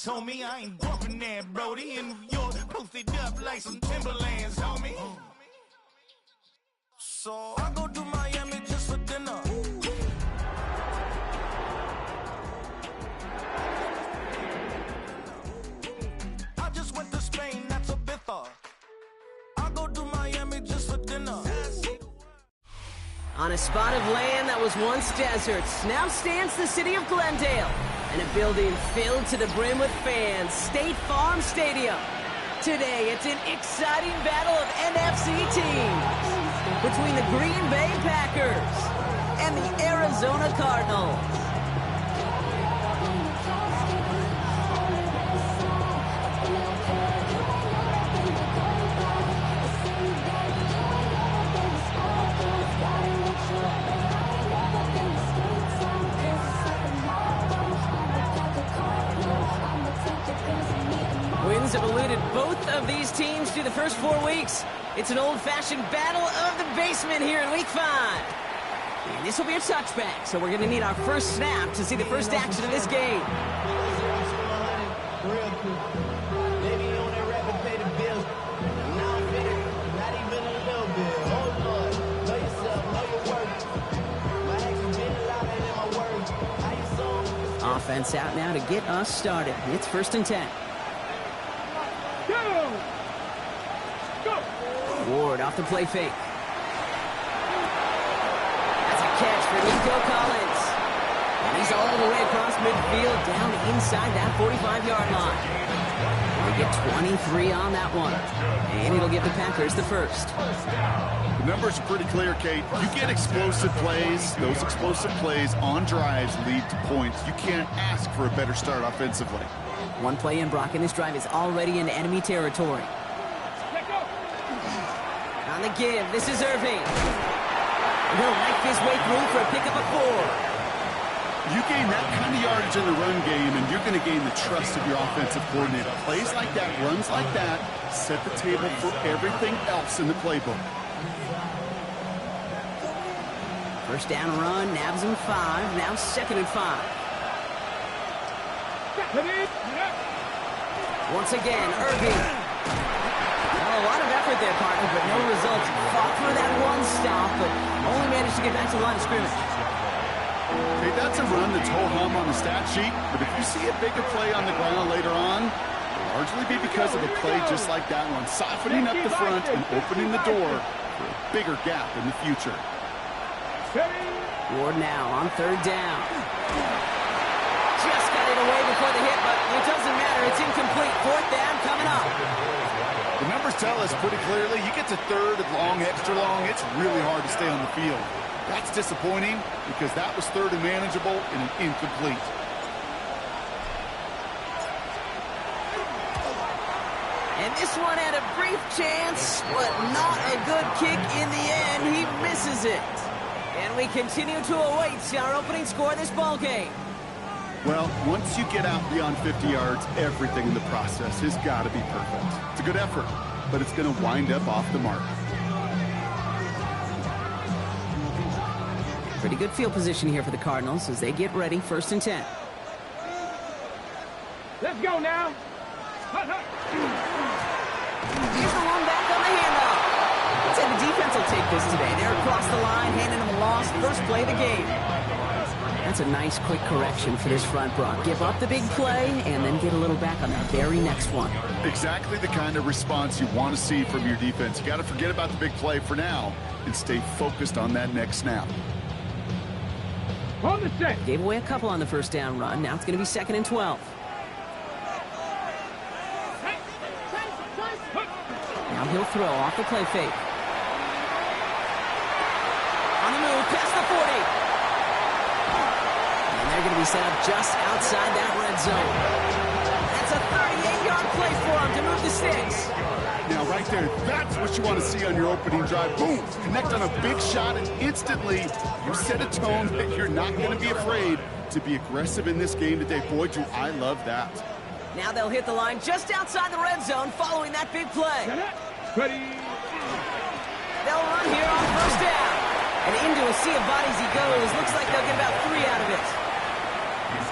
bands, homie. I ain't bumping that, Brody. In New York, posted up like some Timberlands, homie. So I go to Miami just for dinner. I just went to Spain, that's a Ibiza. I go to Miami just for dinner. On a spot of land that was once deserts, now stands the city of Glendale, and a building filled to the brim with fans, State Farm Stadium. Today, it's an exciting battle of NFC teams between the Green Bay Packers and the Arizona Cardinals. Wins have eluded both of these teams through the first 4 weeks. It's an old-fashioned battle of the basement here in Week 5. And this will be a touchback, so we're going to need our first snap to see the first action of this game. Offense out now to get us started. It's 1st and 10. Ward off the play fake. That's a catch for Nico Collins. And he's all the way across midfield down inside that 45-yard line. They get 23 on that one. And it'll give the Packers the first. The numbers are pretty clear, Kate. You get explosive plays. Those explosive plays on drives lead to points. You can't ask for a better start offensively. One play in, Brock, and this drive is already in enemy territory. On the give, this is Irving. He'll knife his way through for a pickup of 4. You gain that kind of yardage in the run game, and you're going to gain the trust of your offensive coordinator. Plays like that, runs like that, set the table for everything else in the playbook. First down run, nabs him 5, now 2nd and 5. Once again, Irving. A lot of effort there, partner, but no results. Fought for that one stop, but only managed to get back to the line of scrimmage. Okay, that's a run that's ho-hum on the stat sheet, but if you see a bigger play on the ground later on, it'll largely be because of a play just like that one, softening up the front and opening the door for a bigger gap in the future. Ward now on 3rd down. Just got it away before the hit, but it doesn't matter. It's incomplete. 4th down coming up. The numbers tell us pretty clearly, you get to 3rd and long, extra long, it's really hard to stay on the field. That's disappointing because that was 3rd and manageable and an incomplete. And this one had a brief chance, but not a good kick in the end. He misses it. And we continue to await our opening score of this ball game. Well, once you get out beyond 50 yards, everything in the process has got to be perfect. It's a good effort, but it's going to wind up off the mark. Pretty good field position here for the Cardinals as they get ready, 1st and 10. Let's go now. Here's the one back on the handoff. I'd say the defense will take this today. They're across the line, handing them a loss. First play of the game. That's a nice quick correction for this front, Brock. Give up the big play and then get a little back on that very next one. Exactly the kind of response you want to see from your defense. You got to forget about the big play for now and stay focused on that next snap. On the set. Gave away a couple on the 1st down run. Now it's going to be 2nd and 12. Now he'll throw off the play fake. On the move, past the 40. And they're going to be set up just outside that red zone. That's a 38-yard play for him to move the sticks. Now, right there, that's what you want to see on your opening drive. Boom! Connect on a big shot, and instantly you set a tone that you're not going to be afraid to be aggressive in this game today. Boy, do I love that. Now they'll hit the line just outside the red zone following that big play. Ready. They'll run here on 1st down. And into a sea of bodies he goes. Looks like they'll get about 3 out of it.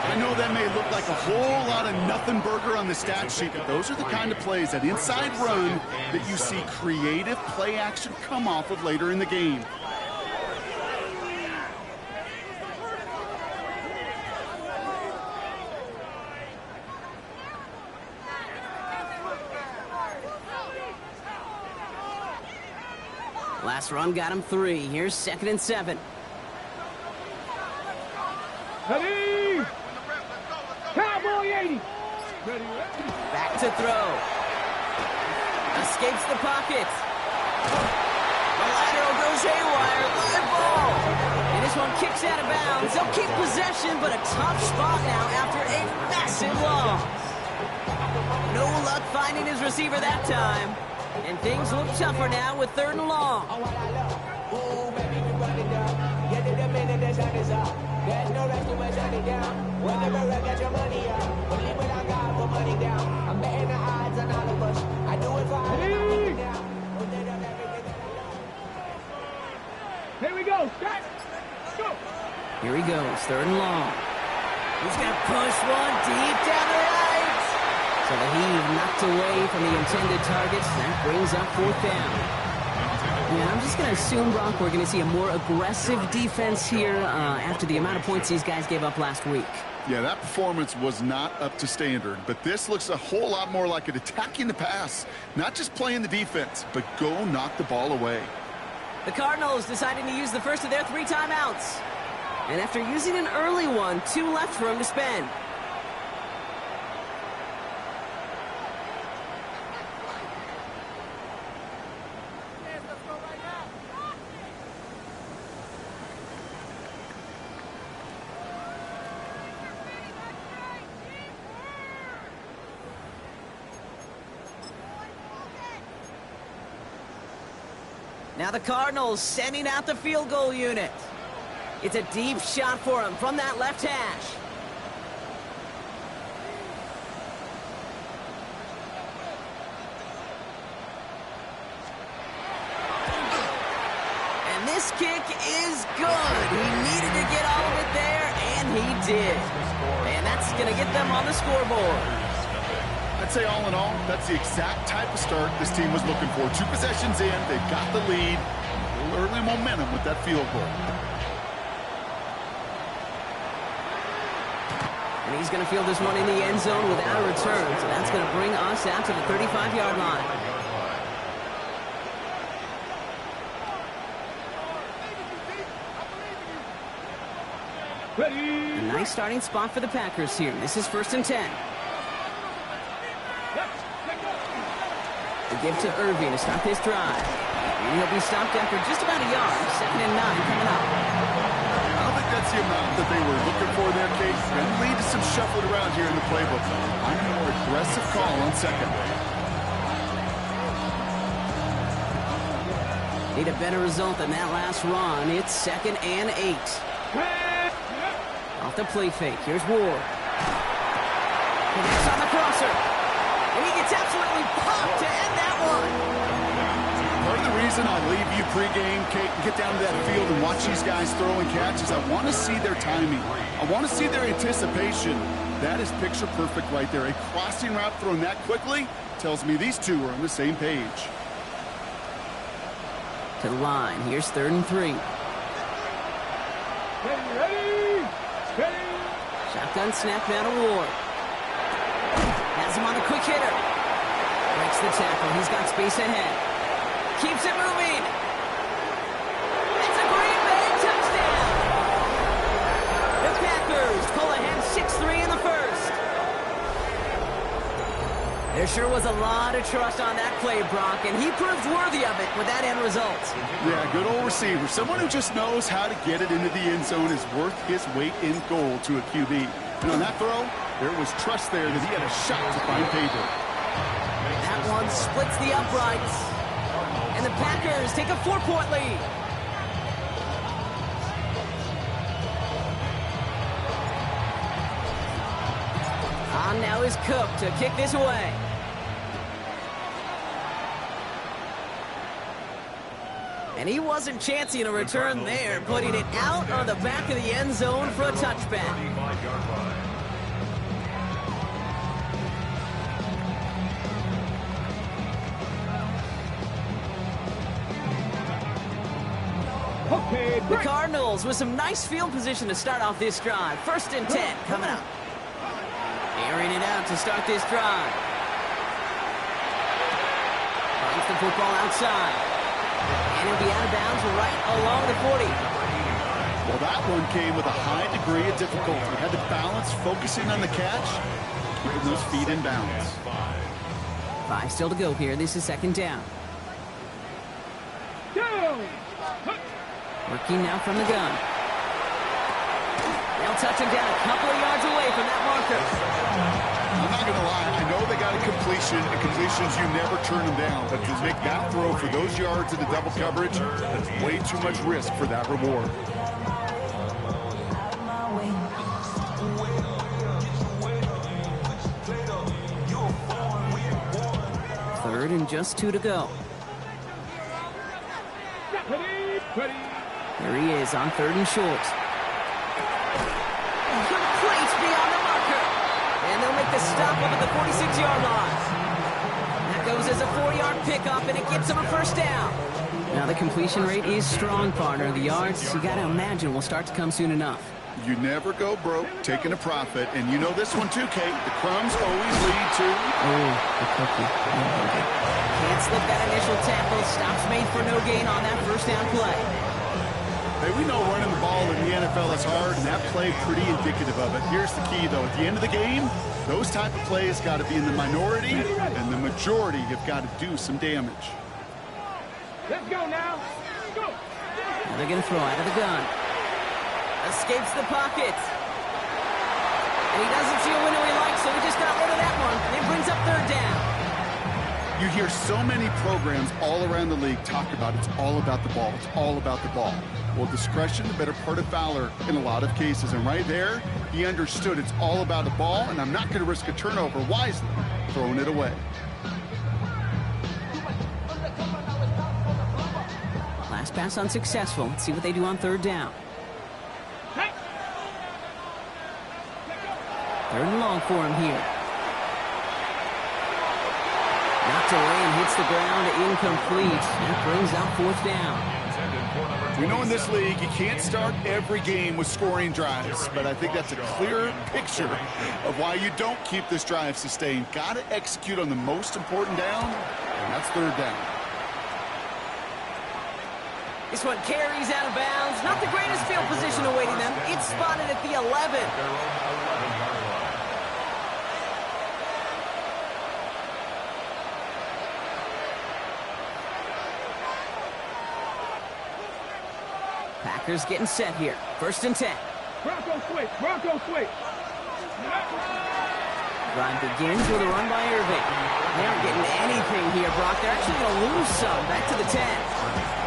I know that may look like a whole lot of nothing burger on the stat sheet, but those are the kind of plays, that inside run, that you see creative play action come off of later in the game. Last run got him 3. Here's 2nd and 7. Ready! Cowboy 80! Ready, Back to throw. Escapes the pocket. The lateral goes haywire. Live ball. And this one kicks out of bounds. They'll keep possession, but a tough spot now after a massive loss. No luck finding his receiver that time. And things look tougher now with 3rd and long. There's no rest to my shutting down. Whenever I get your money out, believe what I got, put money down. I'm betting the odds on all of us. I do it for all of us. Here we go. Start. Go. Here he goes, 3rd and long. He's going to push one deep down the right. So the heave knocked away from the intended targets. That brings up 4th down. Yeah, I'm just going to assume, Brock, we're going to see a more aggressive defense here after the amount of points these guys gave up last week. Yeah, that performance was not up to standard, but this looks a whole lot more like it attacking the pass. Not just playing the defense, but go knock the ball away. The Cardinals deciding to use the first of their 3 timeouts. And after using an early one, 2 left for him to spend. Now the Cardinals sending out the field goal unit. It's a deep shot for him from that left hash. And this kick is good. He needed to get all of it there, and he did. And that's going to get them on the scoreboard. I'd say all in all, that's the exact type of start this team was looking for. 2 possessions in, they've got the lead. A little early momentum with that field goal. And he's going to field this one in the end zone without a return. So that's going to bring us out to the 35-yard line. Ready! A nice starting spot for the Packers here. This is 1st and 10. The give to Irving to start this drive. And he'll be stopped after just about a yard. 2nd and 9 coming up. I don't think that's the amount that they were looking for there, Kate. And lead to some shuffling around here in the playbook. I'm a more aggressive call on 2nd. Need a better result than that last run. It's 2nd and 8. Off the play fake. Here's Ward. Connects on the crosser. And he gets absolutely popped to end that one. Part of the reason I leave you pregame, Kate, and get down to that field and watch these guys throw and catch is I want to see their timing. I want to see their anticipation. That is picture perfect right there. A crossing route thrown that quickly tells me these two are on the same page. To the line. Here's 3rd and 3. Ready! Ready! Shotgun snap now to Ward. Has him on the quick hitter. Breaks the tackle. He's got space ahead. Keeps it moving. It's a Green Bay touchdown. The Packers pull ahead 6-3 in the first. There sure was a lot of trust on that play, Brock, and he proved worthy of it with that end result. Yeah, good old receiver. Someone who just knows how to get it into the end zone is worth his weight in gold to a QB. And on that throw, there was trust there that he had a shot to find pay dirt. That one splits the uprights. And the Packers take a 4-point lead. On now is Cook to kick this away. And he wasn't chancing a return there, putting it out on the back of the end zone for a touchback. The Cardinals with some nice field position to start off this drive. 1st and 10 coming up. Airing it out to start this drive. Finds the football outside. And it'll be out of bounds right along the 40. Well, that one came with a high degree of difficulty. Had to balance focusing on the catch, keeping those feet in bounds. 5 still to go here. This is 2nd down. Working now from the gun. They'll touch him down a couple of yards away from that marker. I'm not going to lie. I know they got a completion, and completions, you never turn them down. But to make that throw for those yards in the double coverage, that's way too much risk for that reward. Third and just 2 to go. There he is on 3rd and short. Complete beyond the marker. And they'll make the stop up at the 46-yard line. That goes as a 4-yard pickup, and it gives them a 1st down. Now the completion rate is strong, partner. The yards, you got to imagine, will start to come soon enough. You never go broke taking a profit, and you know this one too, Kate. The crumbs always lead to... Oh, the cookie. Can't slip that initial tackle. Stops made for no gain on that 1st down play. Hey, we know running the ball in the NFL is hard, and that play pretty indicative of it. Here's the key, though. At the end of the game, those type of plays got to be in the minority, and the majority have got to do some damage. Let's go now. Go. They're going to throw out of the gun. Escapes the pocket. And he doesn't see a window he likes, so he just got rid of that one. And it brings up 3rd down. You hear so many programs all around the league talk about it's all about the ball. It's all about the ball. Well, discretion, the better part of valor in a lot of cases. And right there, he understood it's all about the ball, and I'm not going to risk a turnover wisely, throwing it away. Last pass unsuccessful. Let's see what they do on 3rd down. 3rd and long for him here. Knocked away and hits the ground, incomplete. That brings out 4th down. We know in this league you can't start every game with scoring drives, but I think that's a clear picture of why you don't keep this drive sustained. Got to execute on the most important down, and that's 3rd down. This one carries out of bounds. Not the greatest field position awaiting them. It's spotted at the 11. Packers getting set here. 1st and 10. Bronco switch. Bronco switch. Drive begins with a run by Irving. They aren't getting anything here, Brock. They're actually going to lose some. Back to the 10.